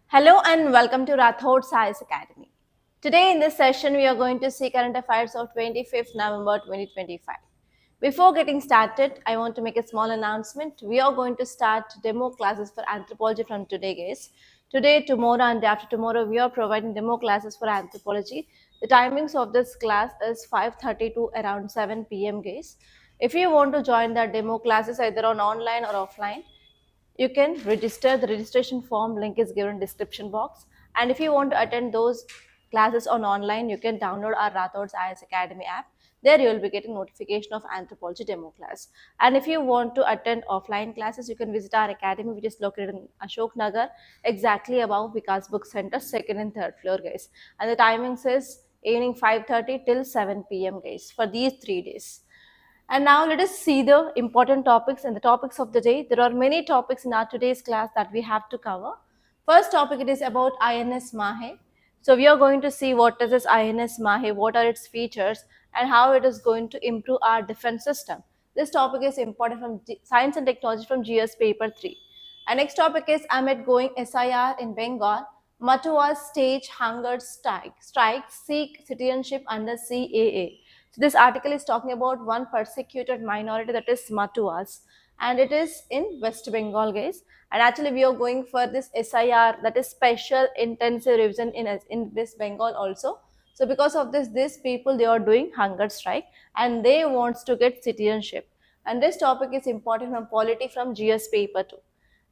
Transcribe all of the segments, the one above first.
Hello and welcome to Rathod Science Academy. Today in this session, we are going to see current affairs of 25th November 2025. Before getting started, I want to make a small announcement. We are going to start demo classes for anthropology from today, guys. Today, tomorrow, and day after tomorrow, we are providing demo classes for anthropology. The timings of this class is 5:30 to around 7 p.m., guys. If you want to join the demo classes either on online or offline, you can register. The registration form link is given in description box, and if you want to attend those classes on online, you can download our Rathod's IS Academy app. There you will be getting notification of anthropology demo class. And if you want to attend offline classes, you can visit our academy, which is located in Ashok Nagar, exactly above Vikas Book Center, second and third floor, guys. And the timings is evening 5:30 till 7 p.m., guys, for these 3 days. And now let us see the important topics and the topics of the day. There are many topics in our today's class that we have to cover. First topic, it is about INS Mahe. So we are going to see what is this INS Mahe, what are its features, and how it is going to improve our defense system. This topic is important from Science and Technology from GS paper 3. And next topic is amid going SIR in Bengal, Matua's stage hunger strike seek citizenship under CAA. So this article is talking about one persecuted minority, that is Matuas, and it is in West Bengal, guys. And actually we are going for this SIR, that is special intensive revision in West Bengal also. So because of this, these people, they are doing hunger strike and they wants to get citizenship. And this topic is important from polity from GS paper 2.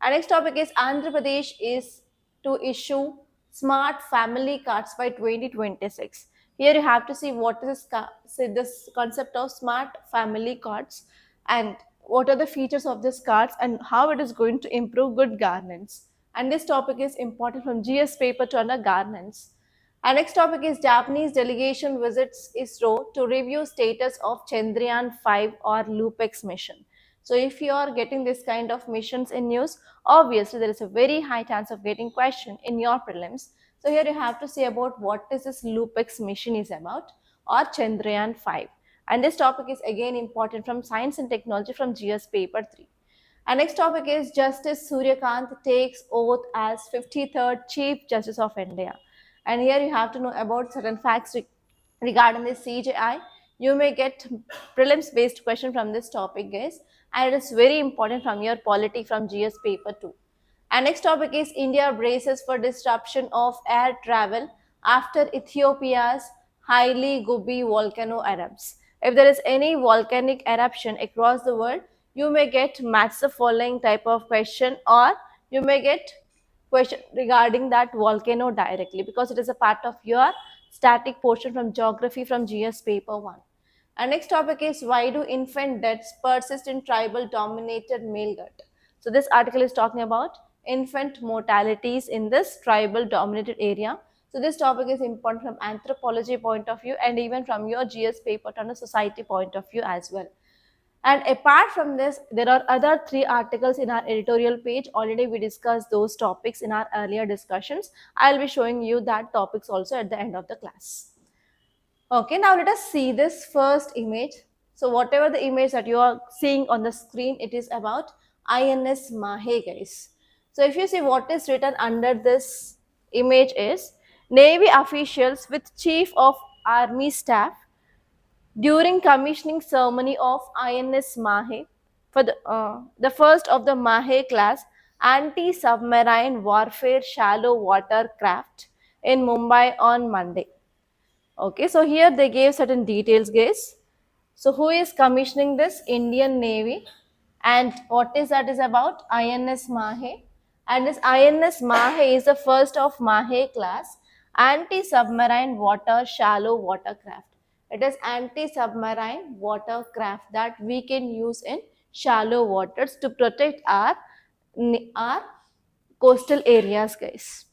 And next topic is Andhra Pradesh is to issue smart family cards by 2026. Here you have to see what is this concept of smart family cards and what are the features of this cards and how it is going to improve good governance. And this topic is important from GS paper to under governance. Our next topic is Japanese delegation visits ISRO to review status of Chandrayaan 5 or LUPEX mission. So if you are getting this kind of missions in news, obviously there is a very high chance of getting question in your prelims. So here you have to say about what is this LUPEX mission is about or Chandrayaan 5. And this topic is again important from Science and Technology from GS paper 3. Our next topic is Justice Suryakant takes oath as 53rd Chief Justice of India. And here you have to know about certain facts regarding this CJI. You may get prelims based question from this topic, guys, and it is very important from your polity from GS paper 2. And next topic is India braces for disruption of air travel after Ethiopia's Haile Gobi volcano erupts. If there is any volcanic eruption across the world, you may get match the following type of question, or you may get question regarding that volcano directly because it is a part of your static portion from geography from GS paper 1. Our next topic is why do infant deaths persist in tribal dominated male gut? So this article is talking about infant mortalities in this tribal dominated area. So this topic is important from anthropology point of view and even from your GS paper on a society point of view as well. And apart from this, there are other 3 articles in our editorial page. Already we discussed those topics in our earlier discussions. I'll be showing you that topics also at the end of the class. Okay, now let us see this first image. So whatever the image that you are seeing on the screen, it is about INS Mahe, guys. So if you see what is written under this image is Navy officials with Chief of Army Staff during commissioning ceremony of INS Mahe for the first of the Mahe class anti-submarine warfare shallow water craft in Mumbai on Monday. Okay, so here they gave certain details, guys. So who is commissioning this? Indian Navy. And what is that is about? INS Mahe. And this INS Mahe is the first of Mahe class anti-submarine water shallow watercraft. It is anti-submarine watercraft that we can use in shallow waters to protect our coastal areas, guys.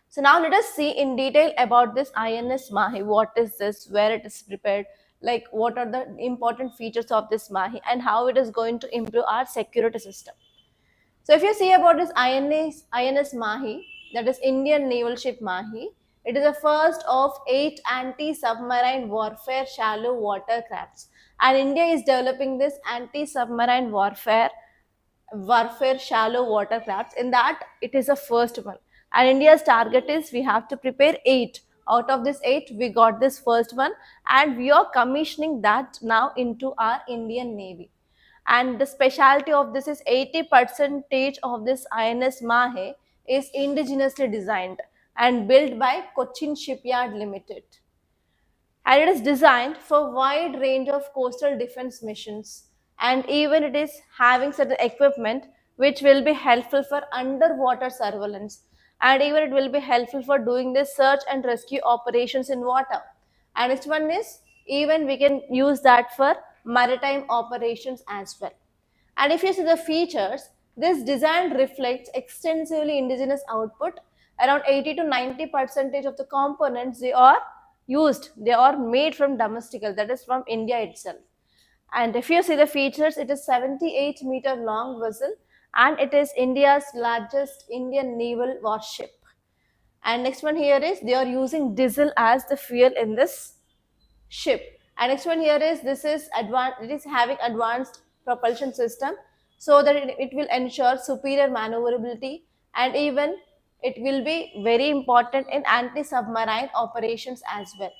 So now let us see in detail about this INS Mahi. What is this, where it is prepared, like what are the important features of this Mahi and how it is going to improve our security system. So if you see about this INS Mahi, that is Indian naval ship Mahi, it is the first of 8 anti-submarine warfare shallow water crafts. And India is developing this anti-submarine warfare shallow water crafts. In that, it is the first one. And India's target is we have to prepare 8. Out of this 8, we got this first one, and we are commissioning that now into our Indian Navy. And the specialty of this is 80% of this INS Mahe is indigenously designed and built by Cochin Shipyard Limited. And it is designed for wide range of coastal defense missions, and even it is having certain equipment which will be helpful for underwater surveillance, and even it will be helpful for doing this search and rescue operations in water. And next one is even we can use that for maritime operations as well. And if you see the features, this design reflects extensively indigenous output. Around 80 to 90% of the components they are used, they are made from domestical, that is from India itself. And if you see the features, it is 78-meter long vessel, and it is India's largest Indian naval warship. And next one here is they are using diesel as the fuel in this ship. And next one here is this is advanced, it is having advanced propulsion system, so that it will ensure superior maneuverability, and even it will be very important in anti-submarine operations as well.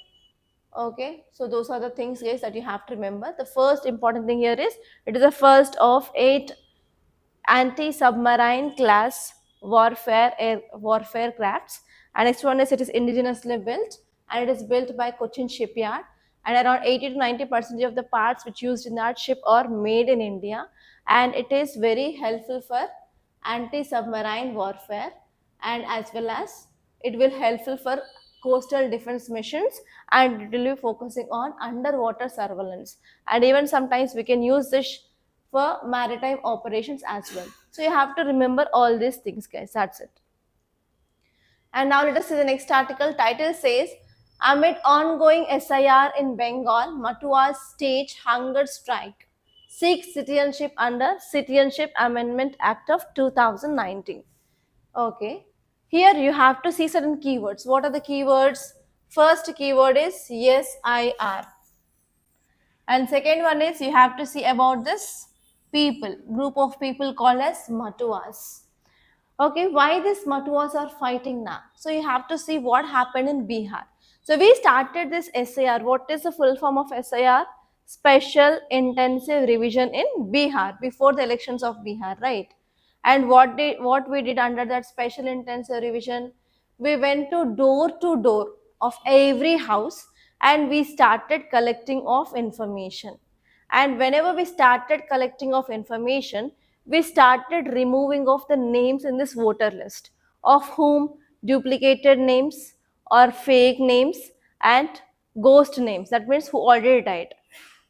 Okay, so those are the things, guys, that you have to remember. The first important thing here is it is the first of 8 anti-submarine class warfare crafts. And next one is it is indigenously built, and it is built by Cochin Shipyard, and around 80 to 90% of the parts which used in that ship are made in India, and it is very helpful for anti-submarine warfare, and as well as it will helpful for coastal defense missions, and it will be focusing on underwater surveillance, and even sometimes we can use this for maritime operations as well. So you have to remember all these things, guys. That's it. And now let us see the next article. Title says, amid ongoing SIR in Bengal, Matuas stage hunger strike, seeks citizenship under Citizenship Amendment Act of 2019. Okay. Here you have to see certain keywords. What are the keywords? First keyword is SIR. And second one is you have to see about this people, group of people called as Matuas. Okay, why these Matuas are fighting now? So you have to see what happened in Bihar. So we started this SIR. What is the full form of SIR? Special Intensive Revision in Bihar, before the elections of Bihar, right? And what we did under that Special Intensive Revision? We went to door of every house, and we started collecting of information. And whenever we started collecting of information, we started removing of the names in this voter list, of whom duplicated names or fake names and ghost names, that means who already died.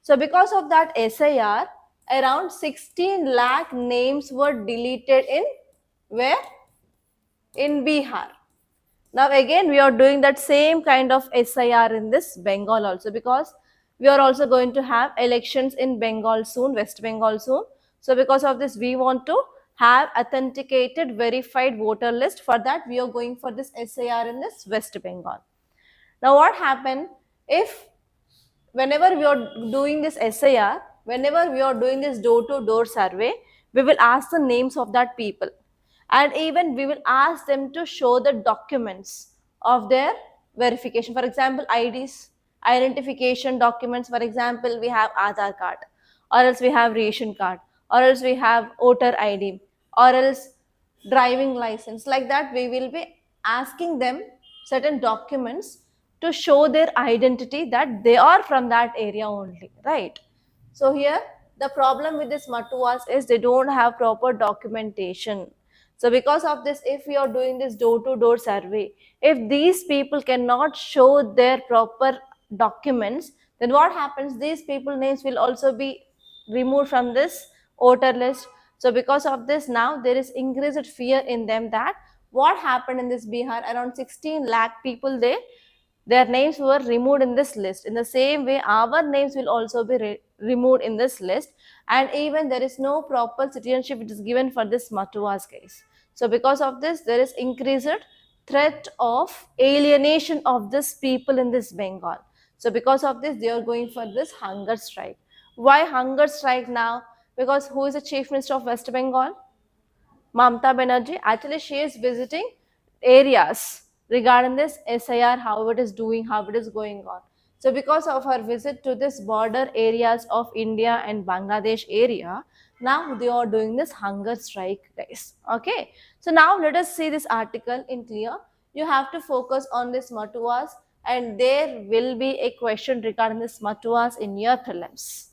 So because of that SIR, around 16 lakh names were deleted in where? In Bihar. Now again we are doing that same kind of SIR in this Bengal also, because we are also going to have elections in Bengal soon, West Bengal soon. So because of this we want to have authenticated verified voter list. For that we are going for this SIR in this West Bengal. Now what happened if whenever we are doing this SIR, whenever we are doing this door-to-door survey, we will ask the names of that people, and even we will ask them to show the documents of their verification. For example, IDs, identification documents. For example, we have Aadhaar card, or else we have ration card, or else we have voter ID, or else driving license. Like that we will be asking them certain documents to show their identity, that they are from that area only, right? So here the problem with this Matuas is they don't have proper documentation. So because of this, if we are doing this door-to-door survey, if these people cannot show their proper documents, then what happens? These people names will also be removed from this voter list. So because of this, now there is increased fear in them that what happened in this Bihar, around 16 lakh people, their names were removed in this list. In the same way, our names will also be removed in this list, and even there is no proper citizenship which is given for this Matuas case. So because of this, there is increased threat of alienation of this people in this Bengal. So because of this, they are going for this hunger strike. Why hunger strike now? Because who is the Chief Minister of West Bengal? Mamata Banerjee. Actually, she is visiting areas regarding this SIR, how it is doing, how it is going on. So because of her visit to this border areas of India and Bangladesh area, now they are doing this hunger strike, guys. Okay. So now let us see this article in clear. You have to focus on this Matuas, and there will be a question regarding this Matuas in your prelims.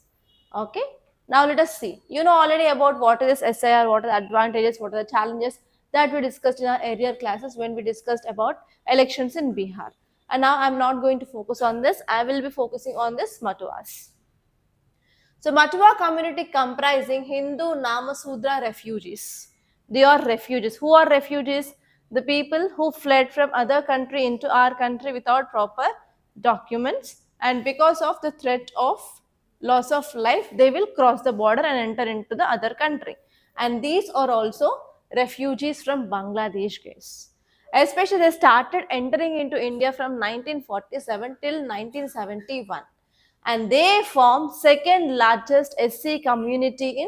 Okay. Now let us see. You know already about what is SIR, what are the advantages, what are the challenges that we discussed in our earlier classes when we discussed about elections in Bihar. And now I'm not going to focus on this. I will be focusing on this Matuas. So Matua community comprising Hindu Namasudra refugees. They are refugees. Who are refugees? The people who fled from other country into our country without proper documents, and because of the threat of loss of life, they will cross the border and enter into the other country. And these are also refugees from Bangladesh, guys. Especially they started entering into India from 1947 till 1971, and they form second largest SC community in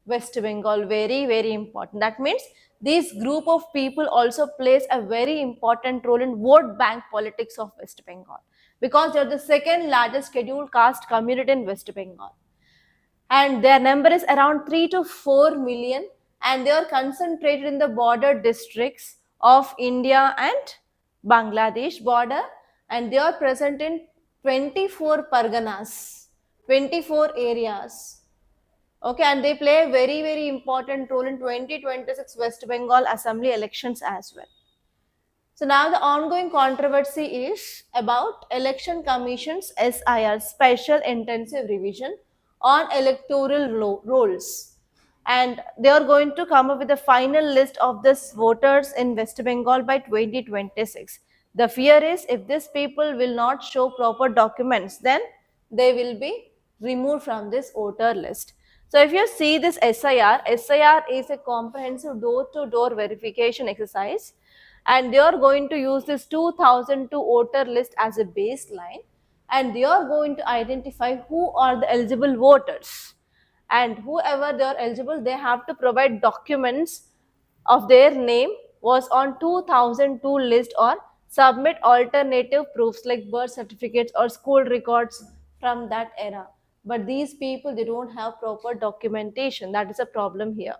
West Bengal. Very, very important. That means this group of people also plays a very important role in vote bank politics of West Bengal, because they are the second largest scheduled caste community in West Bengal, and their number is around 3 to 4 million, and they are concentrated in the border districts of India and Bangladesh border, and they are present in 24 parganas, 24 areas. Okay, and they play a very, very important role in 2026 West Bengal Assembly elections as well. So now the ongoing controversy is about Election Commission's SIR, Special Intensive Revision on Electoral Rolls. And they are going to come up with a final list of these voters in West Bengal by 2026. The fear is if these people will not show proper documents, then they will be removed from this voter list. So if you see this SIR is a comprehensive door-to-door verification exercise, and they are going to use this 2002 voter list as a baseline, and they are going to identify who are the eligible voters, and whoever they are eligible, they have to provide documents of their name was on 2002 list, or submit alternative proofs like birth certificates or school records from that era. But these people, they don't have proper documentation. That is a problem here.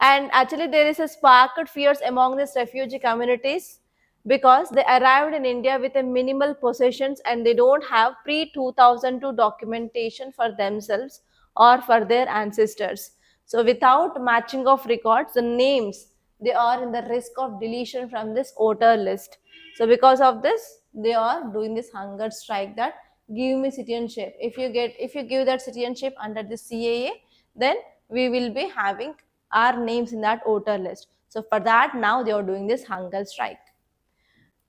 And actually there is a sparked fears among these refugee communities, because they arrived in India with a minimal possessions, and they don't have pre-2002 documentation for themselves or for their ancestors. So without matching of records, the names, they are in the risk of deletion from this voter list. So because of this, they are doing this hunger strike, that give me citizenship. If you give that citizenship under the CAA, then we will be having our names in that voter list. So for that, now they are doing this hunger strike.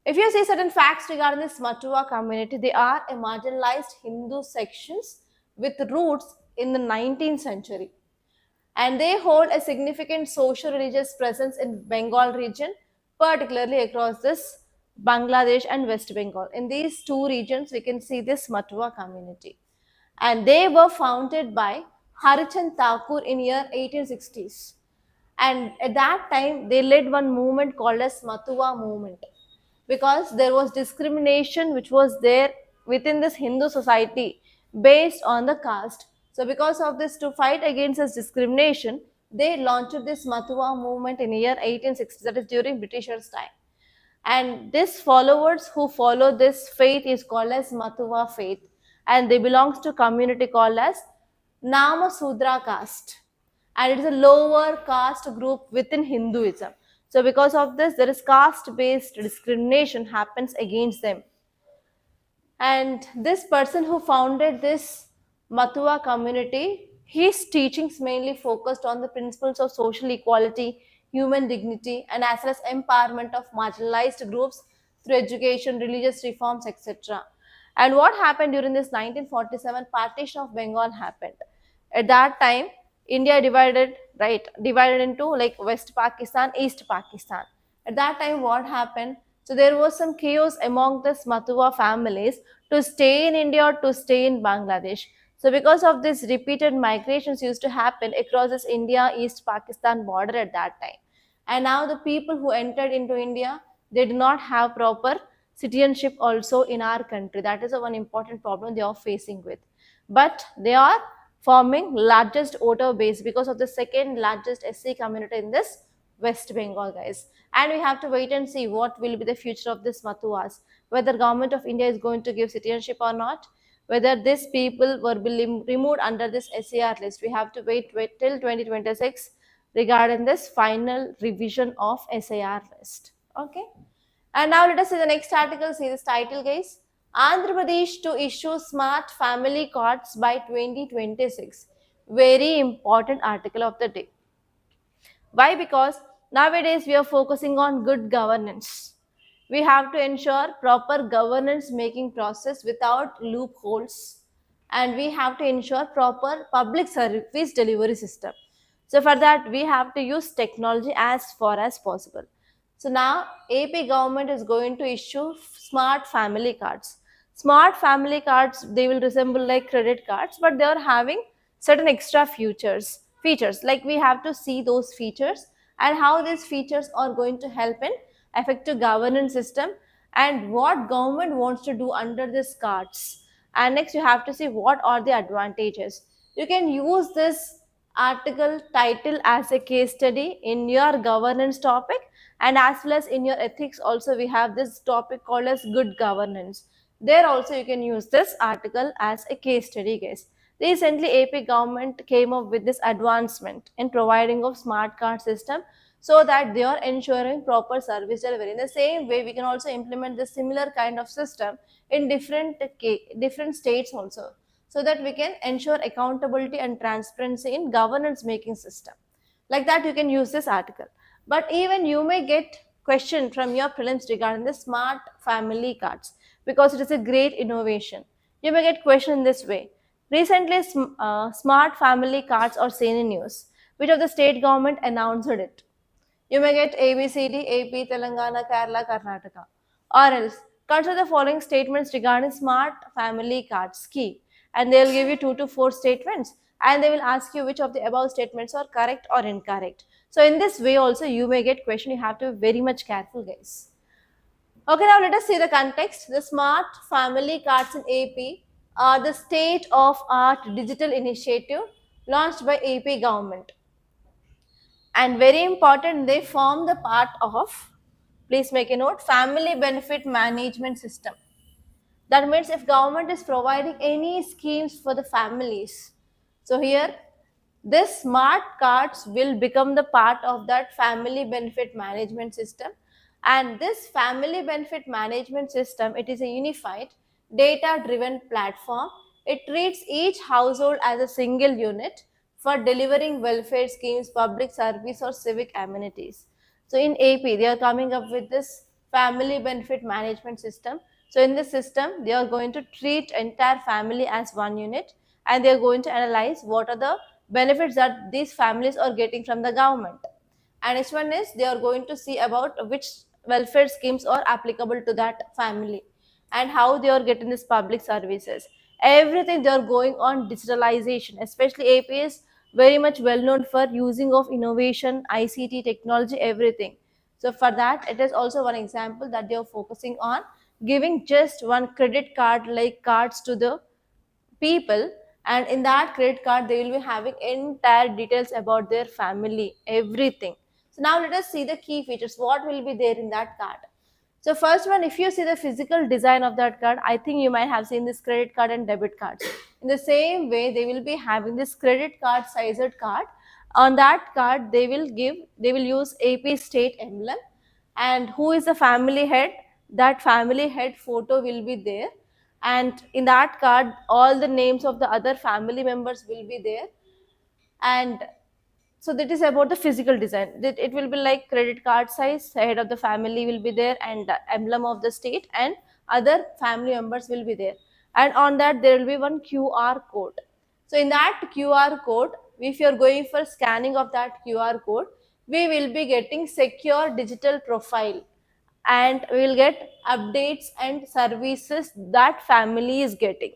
If you see certain facts regarding this Matua community, they are a marginalized Hindu sections with roots in the 19th century. And they hold a significant social religious presence in Bengal region, particularly across this Bangladesh and West Bengal. In these two regions, we can see this Matua community. And they were founded by Harichandra Thakur in year 1860s. And at that time, they led one movement called as Matua movement, because there was discrimination which was there within this Hindu society based on the caste. So because of this, to fight against this discrimination, they launched this Matua movement in year 1860, that is during Britishers' time. And these followers who follow this faith is called as Matua faith, and they belongs to community called as Namasudra caste, and it is a lower caste group within Hinduism. So because of this, there is caste-based discrimination happens against them. And this person who founded this Matua community, his teachings mainly focused on the principles of social equality, human dignity, and as well as empowerment of marginalized groups through education, religious reforms, etc. And what happened during this 1947 partition of Bengal happened. At that time, India divided into like West Pakistan, East Pakistan. At that time, what happened? So there was some chaos among the Matua families to stay in India or to stay in Bangladesh. So because of this, repeated migrations used to happen across this India East Pakistan border at that time. And now the people who entered into India, they do not have proper citizenship also in our country. That is a one important problem they are facing with. But they are forming largest voter base because of the second largest SC community in this West Bengal, guys. And we have to wait and see what will be the future of this Mathuas, whether government of India is going to give citizenship or not, whether these people were removed under this SAR list. We have to wait till 2026 regarding this final revision of SAR list. Okay. And now let us see the next article. See this title, guys. Andhra Pradesh to issue smart family cards by 2026. Very important article of the day. Why? Because nowadays we are focusing on good governance. We have to ensure proper governance making process without loopholes, and we have to ensure proper public service delivery system. So for that we have to use technology as far as possible. So now AP government is going to issue smart family cards. Smart family cards, they will resemble like credit cards, but they are having certain extra features like we have to see those features and how these features are going to help in effective governance system and what government wants to do under these cards. And next you have to see what are the advantages. You can use this article title as a case study in your governance topic, and as well as in your ethics also we have this topic called as good governance. There also you can use this article as a case study, guys. Recently AP government came up with this advancement in providing of smart card system so that they are ensuring proper service delivery. In the same way we can also implement the similar kind of system in different states also, so that we can ensure accountability and transparency in governance making system. Like that you can use this article. But even you may get question from your prelims regarding the smart family cards because it is a great innovation. You may get question in this way. Recently smart family cards are seen in news. Which of the state government announced it? You may get ABCD, AP, Telangana, Kerala, Karnataka. Or else, consider the following statements regarding smart family cards key. And they will give you 2 to 4 statements. And they will ask you which of the above statements are correct or incorrect. So in this way also you may get question. You have to be very much careful, guys. Okay, now let us see the context. The smart family cards in AP are the state-of-art digital initiative launched by AP government. And very important, they form the part of, please make a note, family benefit management system. That means if government is providing any schemes for the families, so here this smart cards will become the part of that family benefit management system. And this family benefit management system, it is a unified data driven platform. It treats each household as a single unit for delivering welfare schemes, public service or civic amenities. So in AP they are coming up with this family benefit management system. So in this system they are going to treat entire family as one unit, and they are going to analyze what are the benefits that these families are getting from the government. And next one is they are going to see about which welfare schemes are applicable to that family and how they are getting these public services. Everything they are going on digitalization, especially AP is very much well known for using of innovation, ICT, technology, everything. So for that, it is also one example that they are focusing on giving just one credit card like cards to the people, and in that credit card they will be having entire details about their family, everything. So now let us see the key features, what will be there in that card. So first one, if you see the physical design of that card, I think you might have seen this credit card and debit cards. In the same way they will be having this credit card sized card. On that card they will use AP state emblem, and who is the family head, that family head photo will be there, and in that card all the names of the other family members will be there. And so that is about the physical design. It will be like credit card size, head of the family will be there, and the emblem of the state, and other family members will be there. And on that there will be one QR code. So in that QR code, if you are going for scanning of that QR code, we will be getting secure digital profile, and we will get updates and services that family is getting.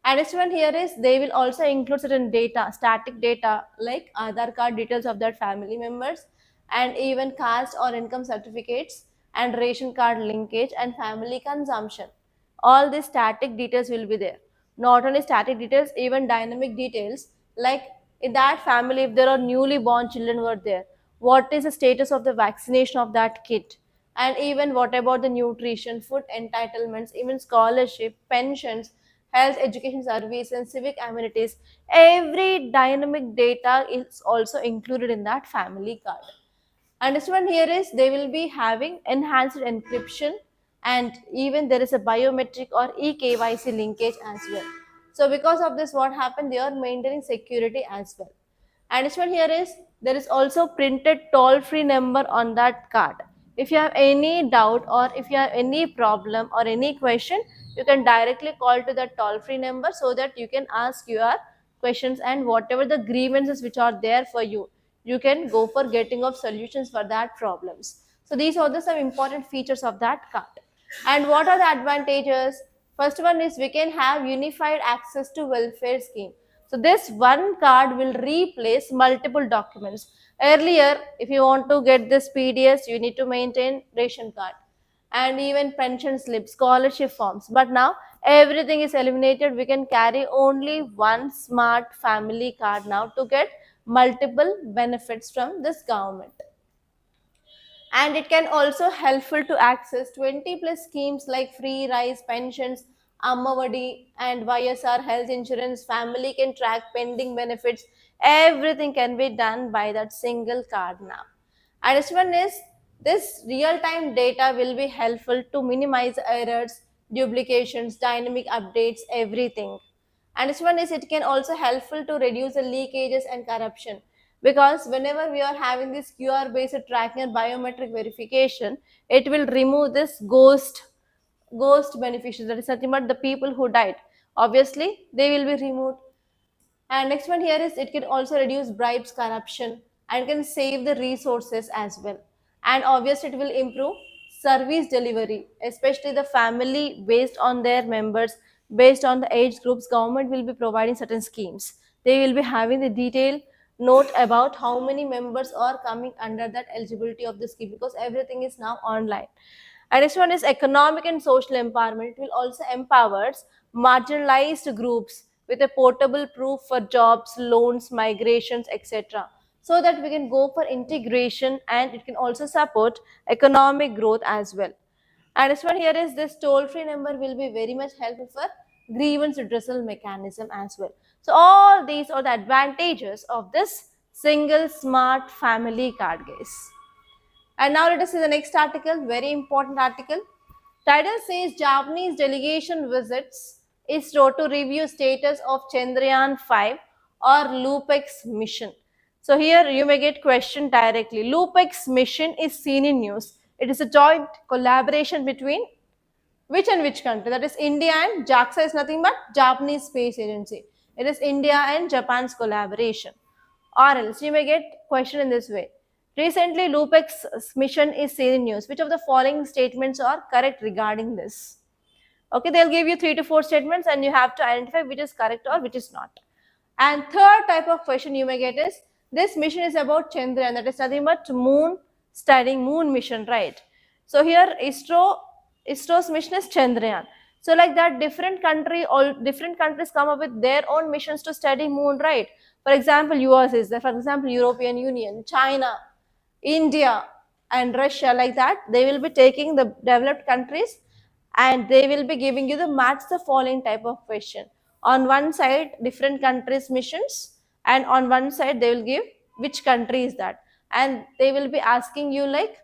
And next one here is they will also include certain data, static data like Aadhaar card details of that family members, and even caste or income certificates and ration card linkage and family consumption. All these static details will be there. Not only static details, even dynamic details, like in that family, if there are newly born children were there, what is the status of the vaccination of that kid, and even what about the nutrition, food entitlements, even scholarship, pensions, health education service, and civic amenities. Every dynamic data is also included in that family card. Understand here is they will be having enhanced encryption, and even there is a biometric or eKYC linkage as well. So because of this, what happened, they are maintaining security as well. And this one here is there is also printed toll-free number on that card. If you have any doubt or if you have any problem or any question, you can directly call to the toll-free number so that you can ask your questions, and whatever the grievances which are there for you, you can go for getting of solutions for that problems. So these are the some important features of that card. And what are the advantages? First one is we can have unified access to welfare scheme. So this one card will replace multiple documents. Earlier, if you want to get this PDS, you need to maintain ration card and even pension slips, scholarship forms. But now everything is eliminated. We can carry only one smart family card now to get multiple benefits from this government. And it can also helpful to access 20 plus schemes like free rice, pensions, Ammavadi and YSR health insurance. Family can track pending benefits. Everything can be done by that single card now. And this one is this real-time data will be helpful to minimize errors, duplications, dynamic updates, everything. And this one is it can also helpful to reduce the leakages and corruption, because whenever we are having this QR based tracking and biometric verification, it will remove this ghost beneficiaries, that is nothing but the people who died. Obviously they will be removed. And next one here is it can also reduce bribes, corruption, and can save the resources as well. And obviously it will improve service delivery, especially the family based on their members, based on the age groups. Government will be providing certain schemes. They will be having the detailed note about how many members are coming under that eligibility of the scheme, because everything is now online. And next one is economic and social empowerment. It will also empower marginalized groups with a portable proof for jobs, loans, migrations, etc. So that we can go for integration, and it can also support economic growth as well. And this one here is this toll-free number will be very much helpful for grievance redressal mechanism as well. So all these are the advantages of this single smart family card, guys. And now let us see the next article, very important article. Title says Japanese delegation visits ISRO to review status of Chandrayaan 5 or LUPEX mission. So here you may get question directly. LUPEX mission is seen in news. It is a joint collaboration between which and which country? That is India, and JAXA is nothing but Japanese Space Agency. It is India and Japan's collaboration. Or else you may get question in this way. Recently, LUPEX mission is seen in news. Which of the following statements are correct regarding this? Okay, they'll give you 3 to 4 statements and you have to identify which is correct or which is not. And third type of question you may get is, this mission is about Chandrayaan, that is nothing but moon studying, moon mission, right? So here ISRO's mission is Chandrayaan. So like that, different countries come up with their own missions to study moon, right? For example, US is there, for example, European Union, China, India and Russia, like that. They will be taking the developed countries and they will be giving you the match the following type of question. On one side, different countries' missions, and on one side, they will give which country is that. And they will be asking you like,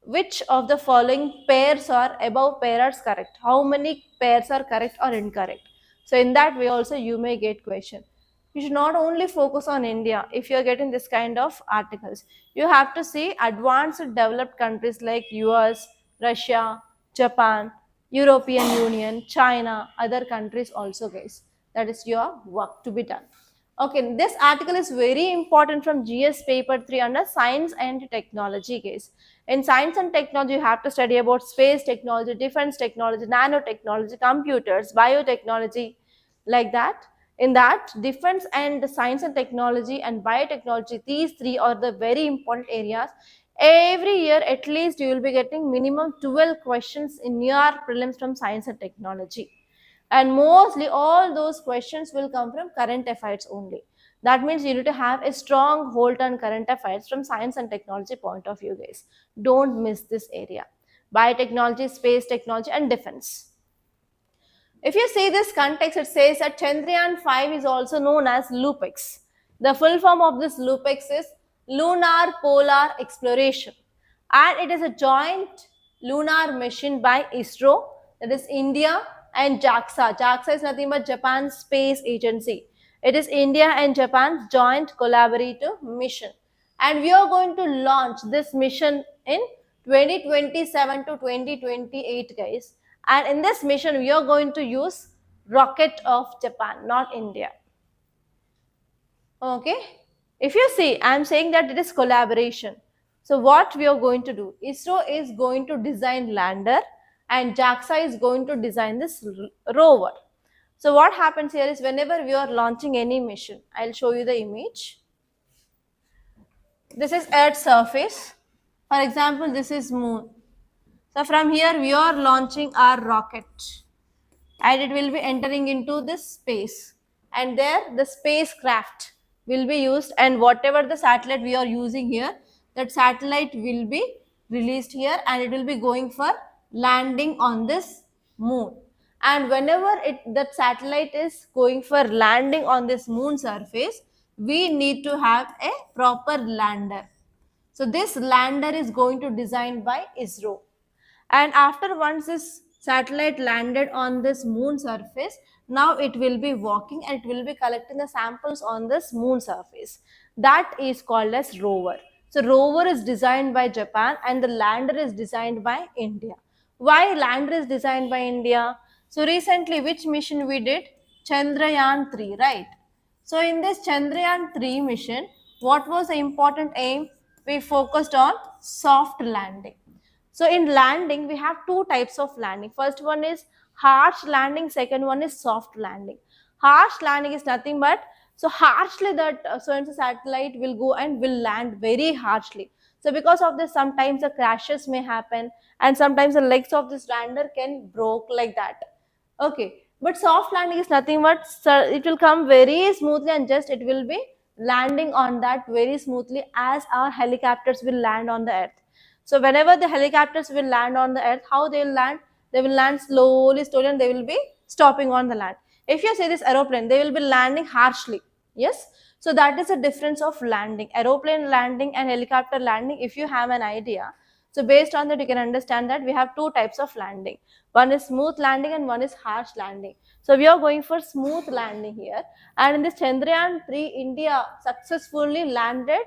which of the following pairs or above pair are correct? How many pairs are correct or incorrect? So in that way also you may get question. You should not only focus on India if you are getting this kind of articles. You have to see advanced developed countries like US, Russia, Japan, European Union, China, other countries also, guys. That is your work to be done. Okay, this article is very important from GS paper 3 under science and technology, guys. In science and technology, you have to study about space technology, defense technology, nanotechnology, computers, biotechnology, like that. In that, defense and science and technology and biotechnology, these three are the very important areas. Every year, at least you will be getting minimum 12 questions in your prelims from science and technology. And mostly all those questions will come from current affairs only. That means you need to have a strong hold on current affairs from science and technology point of view, guys. Don't miss this area. Biotechnology, space technology, and defense. If you see this context, it says that Chandrayaan 5 is also known as LUPEX. The full form of this LUPEX is Lunar Polar Exploration, and it is a joint lunar mission by ISRO, that is India, and JAXA. JAXA is nothing but Japan Space Agency. It is India and Japan's joint collaborative mission, and we are going to launch this mission in 2027 to 2028, guys. And in this mission, we are going to use rocket of Japan, not India. Okay. If you see, I am saying that it is collaboration. So what we are going to do, ISRO is going to design lander and JAXA is going to design this rover. So what happens here is whenever we are launching any mission, I'll show you the image. This is Earth's surface. For example, this is moon. So from here we are launching our rocket and it will be entering into this space, and there the spacecraft will be used, and whatever the satellite we are using here, that satellite will be released here and it will be going for landing on this moon. And whenever that satellite is going for landing on this moon surface, we need to have a proper lander. So this lander is going to design by ISRO. And after once this satellite landed on this moon surface, now it will be walking and it will be collecting the samples on this moon surface. That is called as rover. So rover is designed by Japan and the lander is designed by India. Why lander is designed by India? So recently which mission we did? Chandrayaan 3, right? So in this Chandrayaan 3 mission, what was the important aim? We focused on soft landing. So in landing, we have two types of landing. First one is harsh landing, second one is soft landing. Harsh landing is nothing but, so harshly that so-and-so satellite will go and will land very harshly. So because of this, sometimes the crashes may happen and sometimes the legs of this lander can broke like that. Okay, but soft landing is nothing but it will come very smoothly and just it will be landing on that very smoothly as our helicopters will land on the earth. So whenever the helicopters will land on the earth, how they will land? They will land slowly, slowly, and they will be stopping on the land. If you see this aeroplane, they will be landing harshly. Yes. So that is the difference of landing. Aeroplane landing and helicopter landing, if you have an idea. So based on that, you can understand that we have two types of landing. One is smooth landing and one is harsh landing. So we are going for smooth landing here. And in this Chandrayaan 3, India successfully landed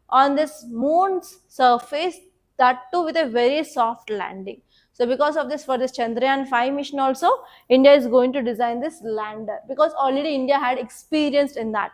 on this moon's surface, that too with a very soft landing. So because of this, for this Chandrayaan 5 mission also, India is going to design this lander because already India had experienced in that.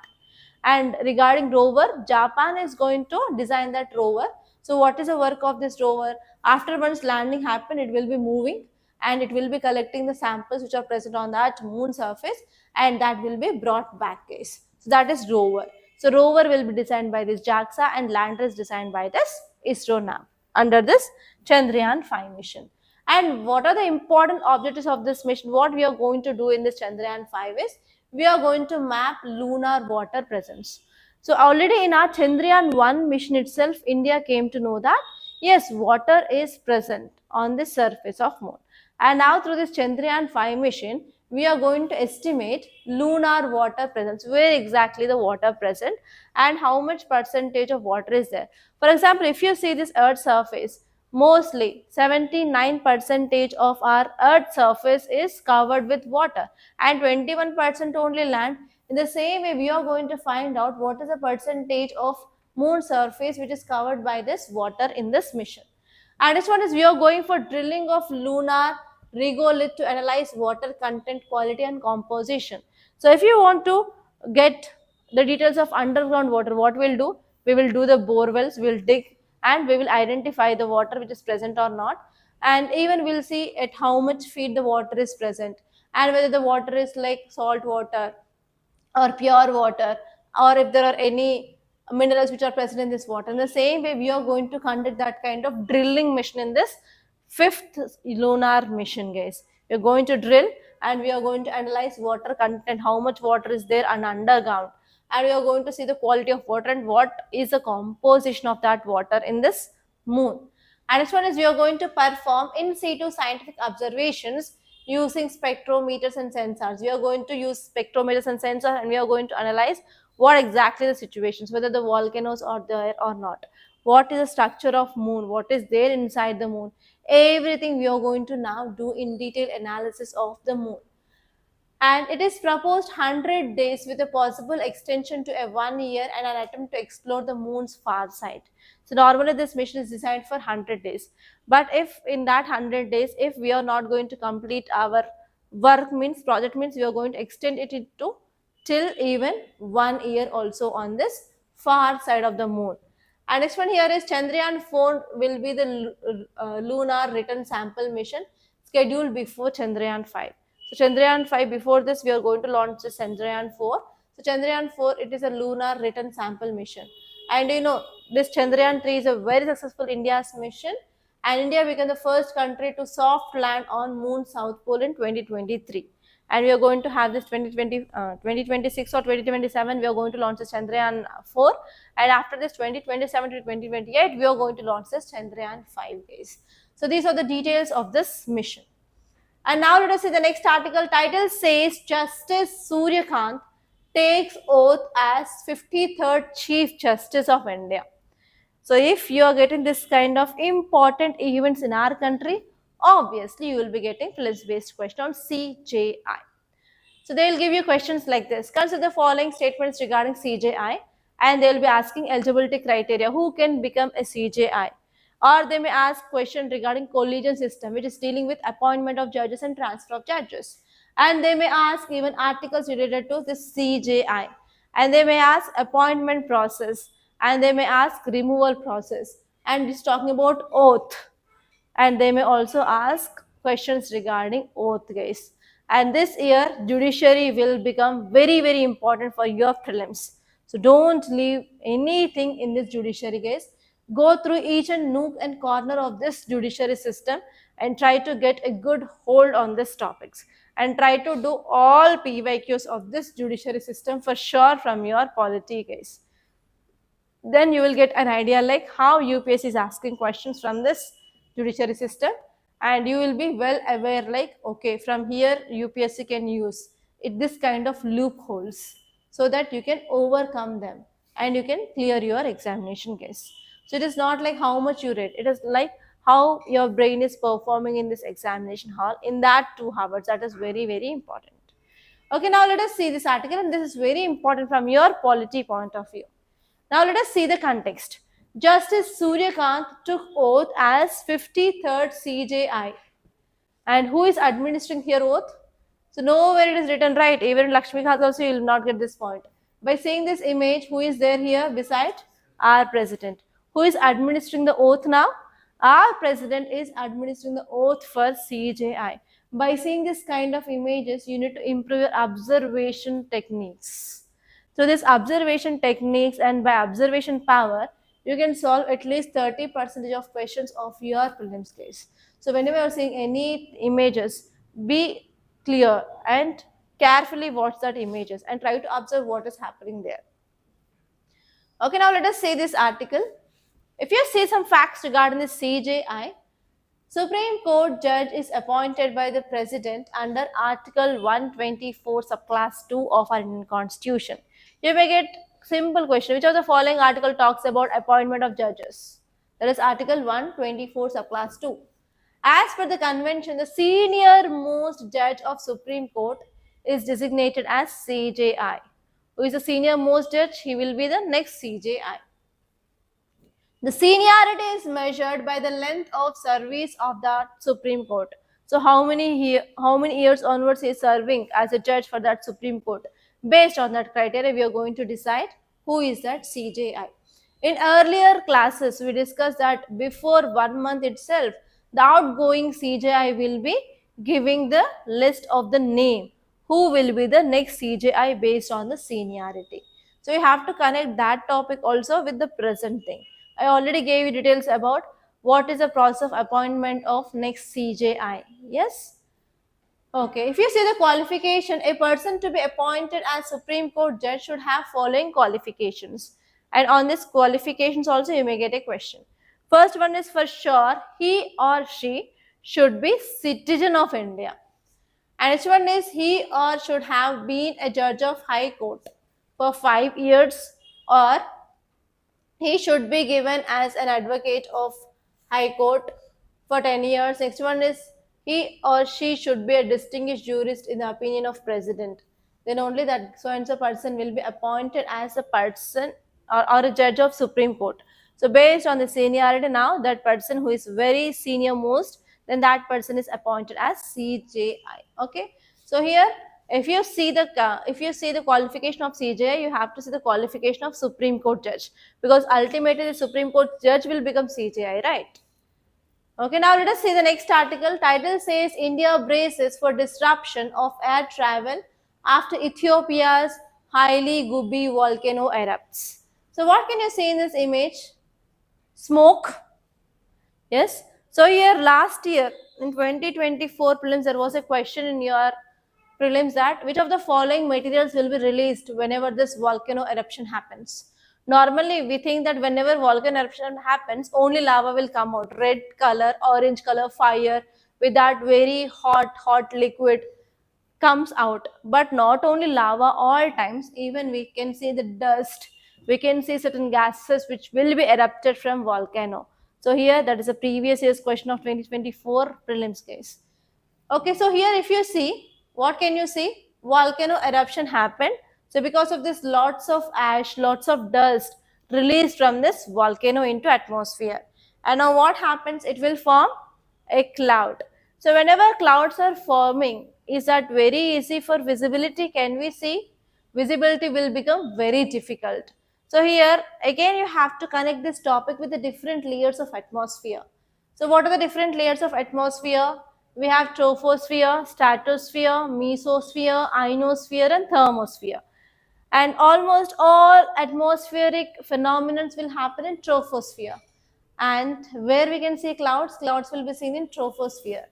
And regarding rover, Japan is going to design that rover. So what is the work of this rover? After once landing happened, it will be moving and it will be collecting the samples which are present on that moon surface, and that will be brought back, guys. So that is rover. So rover will be designed by this JAXA and lander is designed by this ISRO now under this Chandrayaan 5 mission. And what are the important objectives of this mission? What we are going to do in this Chandrayaan 5 is we are going to map lunar water presence. So already in our Chandrayaan 1 mission itself, India came to know that yes, water is present on the surface of moon. And now through this Chandrayaan 5 mission, we are going to estimate lunar water presence, where exactly the water present and how much percentage of water is there. For example, if you see this earth surface, mostly 79% of our earth surface is covered with water and 21% only land. In the same way, we are going to find out what is the percentage of moon surface which is covered by this water in this mission. And next one is we are going for drilling of lunar regolith to analyze water content, quality and composition. So if you want to get the details of underground water, what we'll do? We will do the bore wells, we'll dig and we will identify the water which is present or not, and even we'll see at how much feet the water is present and whether the water is like salt water or pure water, or if there are any minerals which are present in this water. In the same way, we are going to conduct that kind of drilling mission in this 5th lunar mission, guys. We are going to drill and we are going to analyze water content, how much water is there and underground, and we are going to see the quality of water and what is the composition of that water in this moon. And next one is we are going to perform in situ scientific observations using spectrometers and sensors. We are going to use spectrometers and sensors and we are going to analyze what exactly the situations, whether the volcanoes are there or not, what is the structure of moon, what is there inside the moon, everything we are going to now do in detailed analysis of the moon. And it is proposed 100 days with a possible extension to a 1 year and an attempt to explore the moon's far side. So normally this mission is designed for 100 days, but if in that 100 days if we are not going to complete our work means project means we are going to extend it into till even 1 year also on this far side of the moon. And next one here is Chandrayaan 4 will be the lunar return sample mission scheduled before Chandrayaan 5. So Chandrayaan 5, before this we are going to launch the Chandrayaan 4. So Chandrayaan 4, it is a lunar return sample mission. And you know, this Chandrayaan 3 is a very successful India's mission, and India became the first country to soft land on moon south pole in 2023. And we are going to have this 2026 or 2027, we are going to launch the Chandrayaan 4, and after this 2027 to 2028, we are going to launch this Chandrayaan 5, guys. So these are the details of this mission. And now let us see the next article. Title says Justice Suryakant takes oath as 53rd Chief Justice of India. So if you are getting this kind of important events in our country, obviously you will be getting prelims based question on CJI. So they will give you questions like this. Consider the following statements regarding CJI, and they will be asking eligibility criteria. Who can become a CJI? Or they may ask question regarding collegium system, which is dealing with appointment of judges and transfer of judges. And they may ask even articles related to this CJI. And they may ask appointment process. And they may ask removal process. And it's talking about oath. And they may also ask questions regarding oath, guys. And this year, judiciary will become very, very important for your prelims. So don't leave anything in this judiciary, guys. Go through each and nook and corner of this judiciary system and try to get a good hold on these topics. And try to do all PYQs of this judiciary system for sure from your polity, guys. Then you will get an idea like how UPSC is asking questions from this judiciary system, and you will be well aware like, okay, from here UPSC can use it, this kind of loopholes, so that you can overcome them and you can clear your examination, guys. So it is not like how much you read, it is like how your brain is performing in this examination hall in that 2 hours. That is very, very important. Okay, now let us see this article, and this is very important from your polity point of view. Now let us see the context. Justice Suryakant took oath as 53rd CJI. And who is administering here oath? So nowhere it is written, right? Even in Lakshmikant also you will not get this point. By seeing this image, who is there here beside? Our president. Who is administering the oath now? Our president is administering the oath for CJI. By seeing this kind of images, you need to improve your observation techniques. So this observation techniques, and by observation power, you can solve at least 30% of questions of your prelims case. So whenever you are seeing any images, be clear and carefully watch that images and try to observe what is happening there. Okay, now let us see this article. If you see some facts regarding the CJI, Supreme Court judge is appointed by the President under Article 124 subclass 2 of our Indian Constitution. You may get simple question. Which of the following article talks about appointment of judges? That is Article 124 subclass 2. As per the convention, the senior most judge of Supreme Court is designated as CJI. Who is the senior most judge? He will be the next CJI. The seniority is measured by the length of service of the Supreme Court. So how many years onwards he is serving as a judge for that Supreme Court? Based on that criteria, we are going to decide who is that CJI. In earlier classes, we discussed that before 1 month itself, the outgoing CJI will be giving the list of the name, who will be the next CJI based on the seniority. So you have to connect that topic also with the present thing. I already gave you details about what is the process of appointment of next CJI. Yes? Okay, if you see the qualification, a person to be appointed as Supreme Court judge should have following qualifications. And on these qualifications also you may get a question. First one is for sure, he or she should be citizen of India. And next one is he or should have been a judge of High Court for 5 years, or he should be given as an advocate of High Court for 10 years. Next one is he or she should be a distinguished jurist in the opinion of president. Then only that so and so person will be appointed as a person or a judge of Supreme Court. So based on the seniority now, that person who is very senior most, then that person is appointed as CJI. Okay. So here if you see the qualification of CJI, you have to see the qualification of Supreme Court judge, because ultimately the Supreme Court judge will become CJI, right? Okay, now let us see the next article. Title says India braces for disruption of air travel after Ethiopia's Haile Gubi volcano erupts. So what can you see in this image? Smoke. Yes. So here last year in 2024 prelims, there was a question in your prelims that which of the following materials will be released whenever this volcano eruption happens. Normally we think that whenever volcano eruption happens, only lava will come out, red color, orange color, fire with that very hot liquid comes out. But not only lava all times, even we can see the dust, we can see certain gases which will be erupted from volcano. So here that is a previous year's question of 2024 prelims case. Okay, so here if you see, what can you see? Volcano eruption happened. So because of this, lots of ash, lots of dust released from this volcano into atmosphere. And now what happens? It will form a cloud. So whenever clouds are forming, is that very easy for visibility? Can we see? Visibility will become very difficult. So here again you have to connect this topic with the different layers of atmosphere. So what are the different layers of atmosphere? We have troposphere, stratosphere, mesosphere, ionosphere and thermosphere. And almost all atmospheric phenomena will happen in troposphere. And where we can see clouds, clouds will be seen in troposphere.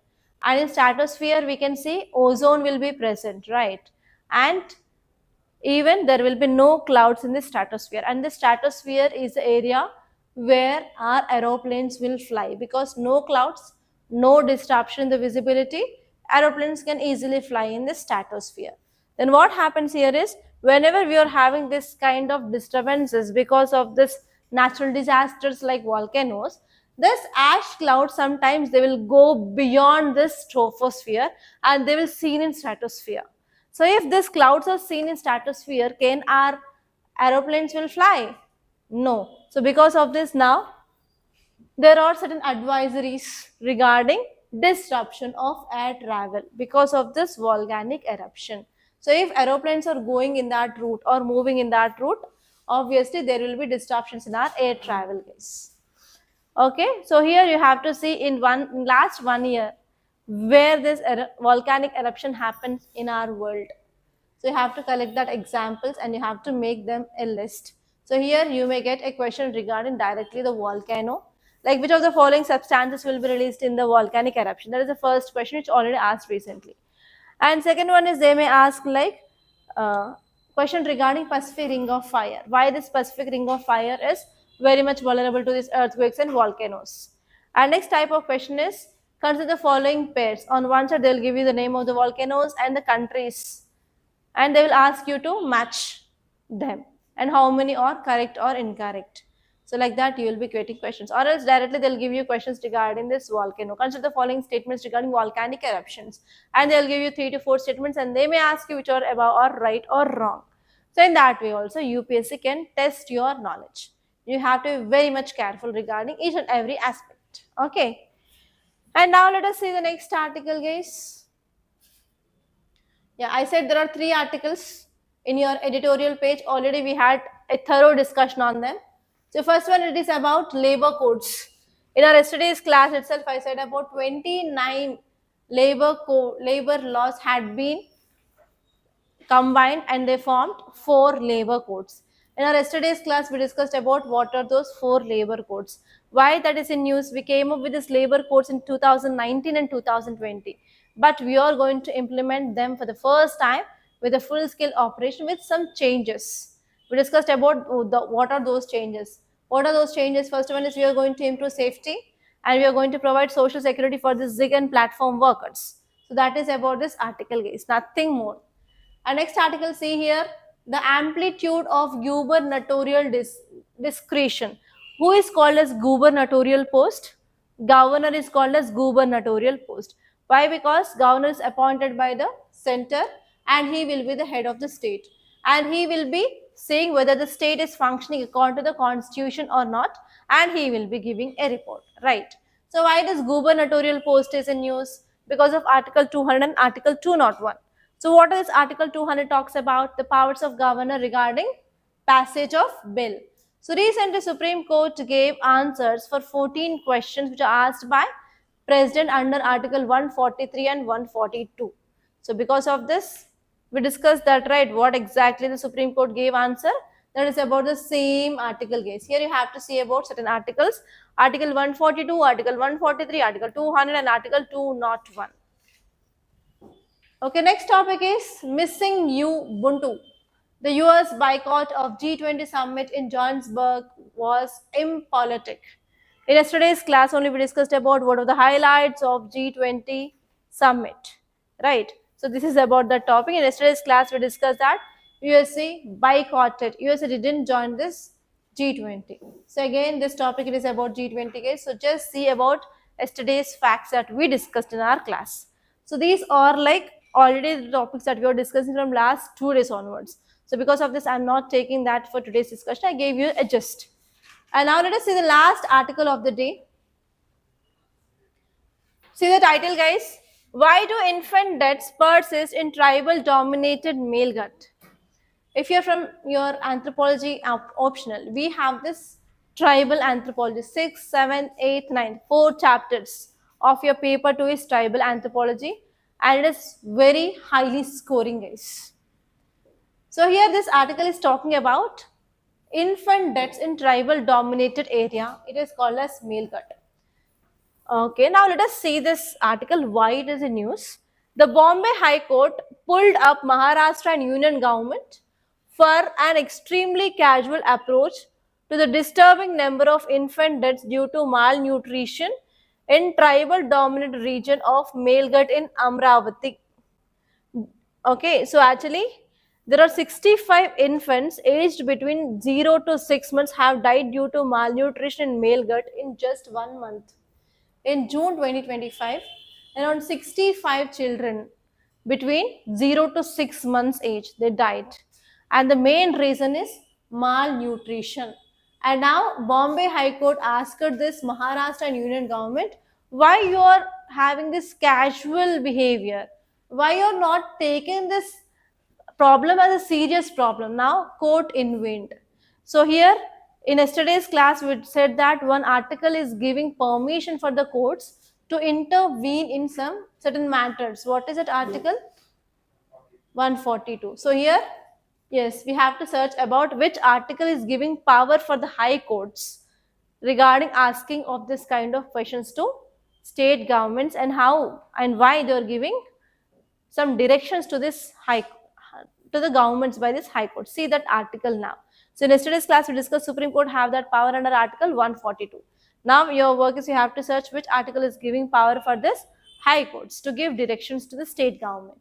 And in stratosphere, we can see ozone will be present, right? And even there will be no clouds in the stratosphere. And the stratosphere is the area where our aeroplanes will fly, because no clouds, no disruption in the visibility, aeroplanes can easily fly in the stratosphere. Then what happens here is, whenever we are having this kind of disturbances because of this natural disasters like volcanoes, this ash cloud sometimes they will go beyond this troposphere and they will seen in stratosphere. So if these clouds are seen in stratosphere, can our aeroplanes will fly? No. So because of this now, there are certain advisories regarding disruption of air travel because of this volcanic eruption. So if aeroplanes are going in that route or moving in that route, obviously there will be disruptions in our air travel case. Okay, so here you have to see in last 1 year where this volcanic eruption happens in our world. So you have to collect that examples and you have to make them a list. So here you may get a question regarding directly the volcano, like which of the following substances will be released in the volcanic eruption. That is the first question which already asked recently. And second one is they may ask like question regarding Pacific Ring of Fire. Why this Pacific Ring of Fire is very much vulnerable to these earthquakes and volcanoes. And next type of question is consider the following pairs. On one side they will give you the name of the volcanoes and the countries, and they will ask you to match them and how many are correct or incorrect. So like that you will be getting questions, or else directly they'll give you questions regarding this volcano. Consider the following statements regarding volcanic eruptions, and they'll give you 3 to 4 statements and they may ask you which are above or right or wrong. So in that way also UPSC can test your knowledge. You have to be very much careful regarding each and every aspect. Okay. And now let us see the next article, guys. Yeah, I said there are 3 articles in your editorial page. Already we had a thorough discussion on them. So first one, it is about labor codes. In our yesterday's class itself, I said about 29 labor laws had been combined and they formed 4 labor codes. In our yesterday's class, we discussed about what are those 4 labor codes. Why that is in news? We came up with this labor codes in 2019 and 2020, but we are going to implement them for the first time with a full-scale operation with some changes. We discussed about what are those changes. What are those changes? First one is we are going to improve safety and we are going to provide social security for the ZIG and platform workers. So that is about this article, guys. Nothing more. Our next article, see here, the amplitude of gubernatorial discretion. Who is called as gubernatorial post? Governor is called as gubernatorial post. Why? Because governor is appointed by the center and he will be the head of the state. And he will be saying whether the state is functioning according to the constitution or not, and he will be giving a report, right? So why this gubernatorial post is in news? Because of Article 200 and Article 201. So what is Article 200 talks about? The powers of governor regarding passage of bill. So recently Supreme Court gave answers for 14 questions which are asked by President under Article 143 and 142. So because of this, we discussed that, right? What exactly the Supreme Court gave answer? That is about the same article, guys. Here you have to see about certain articles. Article 142, Article 143, Article 200 and Article 201. Okay, next topic is missing Ubuntu. The US boycott of G20 summit in Johannesburg was impolitic. In yesterday's class only we discussed about what are the highlights of G20 summit, right? So this is about the topic. In yesterday's class we discussed that USA boycotted. USA didn't join this G20. So again this topic it is about G20, guys. So just see about yesterday's facts that we discussed in our class. So these are like already the topics that we are discussing from last 2 days onwards. So because of this, I'm not taking that for today's discussion. I gave you a gist. And now let us see the last article of the day. See the title, guys. Why do infant deaths persist in tribal-dominated male gut? If you're from your anthropology optional, we have this tribal anthropology, 6, 7, 8, 9, 4 chapters of your paper 2 is tribal anthropology, and it is very highly scoring, guys. So here this article is talking about infant deaths in tribal dominated area. It is called as male gut. Okay, now let us see this article, why it is in news. The Bombay High Court pulled up Maharashtra and Union government for an extremely casual approach to the disturbing number of infant deaths due to malnutrition in tribal dominated region of Melghat in Amravati. Okay, so actually there are 65 infants aged between 0 to 6 months have died due to malnutrition in Melghat in just 1 month. In June 2025, around 65 children between 0 to 6 months age, they died. And the main reason is malnutrition. And now Bombay High Court asked this Maharashtra and Union government, why you are having this casual behavior? Why you are not taking this problem as a serious problem? Now court intervened. So here in yesterday's class we said that one article is giving permission for the courts to intervene in some certain matters. What is that article? 142. So here, yes, we have to search about which article is giving power for the high courts regarding asking of this kind of questions to state governments, and how and why they are giving some directions to this to the governments by this high court. See that article now. So in yesterday's class we discussed Supreme Court have that power under article 142. Now your work is you have to search which article is giving power for this high courts to give directions to the state government.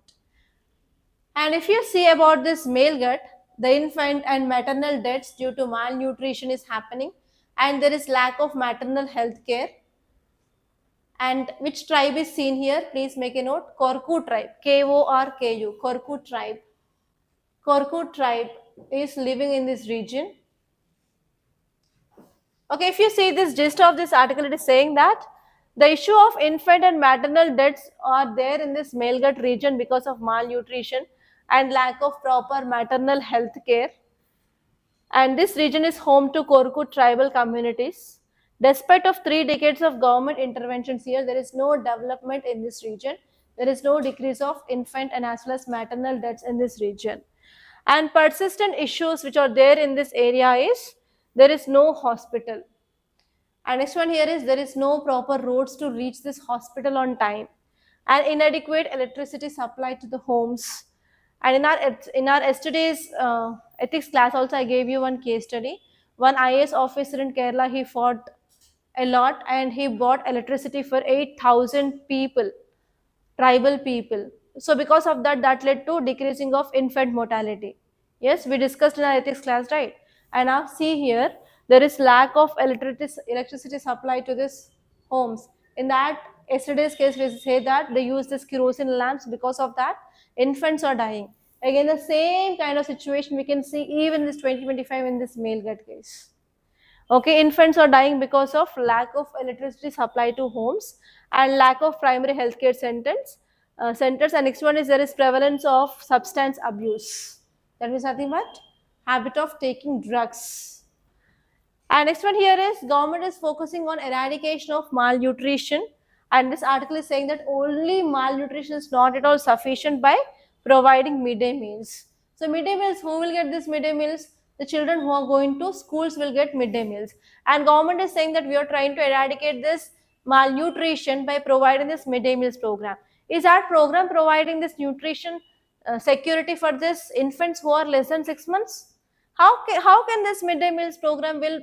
And if you see about this male gut, the infant and maternal deaths due to malnutrition is happening, and there is lack of maternal health care. And which tribe is seen here? Please make a note. Korku tribe, Korku, Korku tribe. Korku tribe is living in this region. Okay, if you see this gist of this article, it is saying that the issue of infant and maternal deaths are there in this male gut region because of malnutrition and lack of proper maternal health care. And this region is home to Korku tribal communities. Despite of 3 decades of government interventions here, there is no development in this region. There is no decrease of infant and as well as maternal deaths in this region. And persistent issues which are there in this area is there is no hospital. And next one here is there is no proper roads to reach this hospital on time, and inadequate electricity supply to the homes. And in our yesterday's ethics class also I gave you one case study. One IAS officer in Kerala, he fought a lot and he bought electricity for 8,000 people, tribal people. So because of that, that led to decreasing of infant mortality. Yes, we discussed in our ethics class, right? And now see here, there is lack of electricity supply to this homes. In that yesterday's case, we say that they use this kerosene lamps. Because of that, infants are dying. Again, the same kind of situation we can see even in this 2025 in this male gut case. Okay, infants are dying because of lack of electricity supply to homes and lack of primary healthcare centers. And next one is there is prevalence of substance abuse. That means nothing but habit of taking drugs. And next one here is government is focusing on eradication of malnutrition. And this article is saying that only malnutrition is not at all sufficient by providing midday meals. So midday meals, who will get this midday meals? The children who are going to schools will get midday meals. And government is saying that we are trying to eradicate this malnutrition by providing this midday meals program. Is that program providing this nutrition security for this infants who are less than 6 months? How can this midday meals program will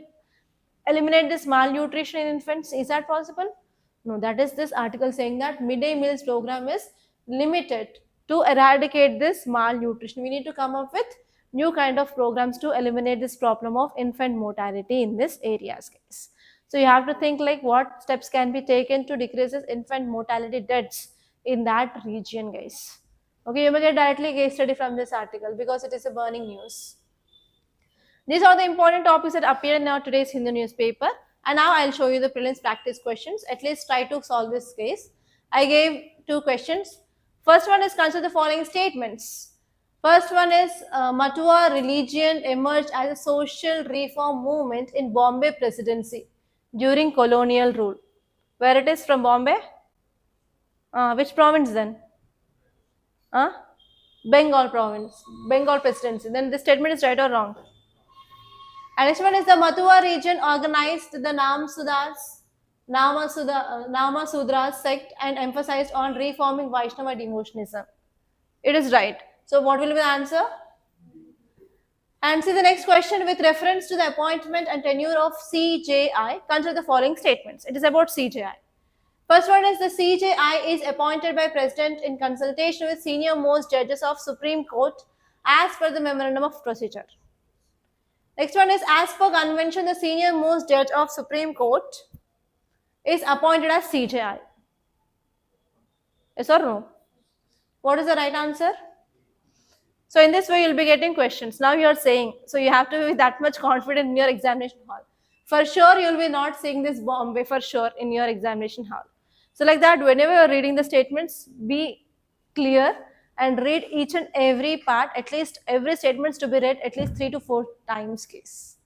eliminate this malnutrition in infants? Is that possible? No, that is this article saying that midday meals program is limited to eradicate this malnutrition. We need to come up with new kind of programs to eliminate this problem of infant mortality in this areas case. So you have to think like what steps can be taken to decrease this infant mortality deaths in that region, guys. Okay, you may get directly case study from this article because it is a burning news. These are the important topics that appear in our today's Hindu newspaper. And now I'll show you the prelims practice questions. At least try to solve this case. I gave 2 questions. First one is consider the following statements. First one is Matua religion emerged as a social reform movement in Bombay Presidency during colonial rule. Where it is from Bombay? Which province then? Bengal province, Bengal Presidency. Then this statement is right or wrong? And next one is the Matua region organized the Nama Sudras sect and emphasized on reforming Vaishnava devotionism. It is right. So what will be the answer? And see the next question with reference to the appointment and tenure of CJI. Consider the following statements. It is about CJI. First one is the CJI is appointed by President in consultation with senior most judges of Supreme Court as per the memorandum of procedure. Next one is as per convention, the senior most judge of Supreme Court is appointed as CJI. Yes or no? What is the right answer? So in this way, you'll be getting questions. Now you're saying, so you have to be that much confident in your examination hall. For sure, you'll be not seeing this Bombay for sure in your examination hall. So like that, whenever you're reading the statements, be clear and read each and every part, at least every statements to be read at least 3 to 4 times case.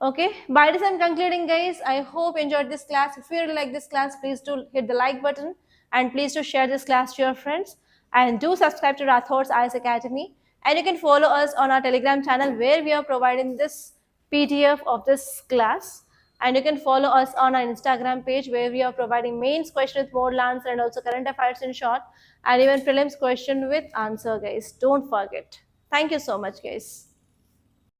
Okay, by this I'm concluding, guys. I hope you enjoyed this class. If you really like this class, please do hit the like button and please do share this class to your friends and do subscribe to Rathod's IAS Academy. And you can follow us on our Telegram channel where we are providing this PDF of this class. And you can follow us on our Instagram page where we are providing mains question with model answer and also current affairs in short and even prelims question with answer, guys. Don't forget. Thank you so much, guys.